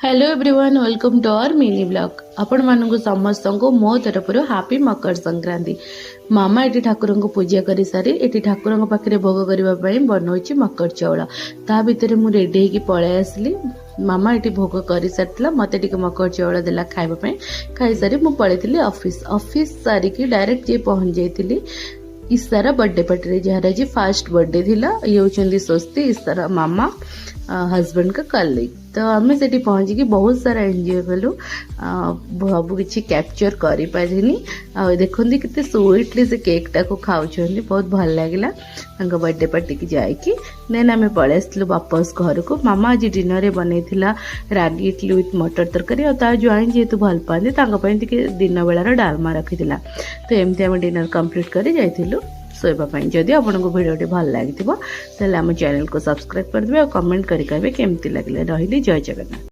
Hello everyone, welcome to our mini blog. आपण मानक समस्त को मो तरफ हैप्पी मकर संक्रांति। मामा ये ठाकुर को पूजा कर सारी ये ठाकुर पाखे भोग करने बनाऊँ मकर चाउल। ता भितर मुझे रेडी होगी पलि आसली। मामा ये भोग कर सारी मत मकर चाउल देला खावाई। खाई सारी मुझे पलि ऑफिस सारिकी डायरेक्ट ये पहुंच जाइली ईसारा बर्थडे पार्टी जार आज फास्ट बर्थडे थिला। ये होचंदी स्वस्ति ईसारा मामा हस्बैंड का कलीग। तो आम से पहुँचिकी बहुत सारा एंजॉय कलु। सब किसी कैप्चर कर पारिनी। देखते कितने स्वीटली से केक टाक खाऊँ, बहुत भल लगे बर्थडे पार्टी की जाकि। देन आम पलि आसलु वापस घर को। मामा आज डिनर बनई रागी इडली विथ मटर तरकारी और ज्वाइन जेहेतु भल पाते दिन बेलार डालमा रखी। तो एमती आम डिनर कंप्लीट कर जाइलु शोवाई। जदि आपको भिडियो भल लगी तेल आम चैनल को सब्सक्राइब करदे और कमेंट करेंगे केमती लगे। रही जय जगन्नाथ।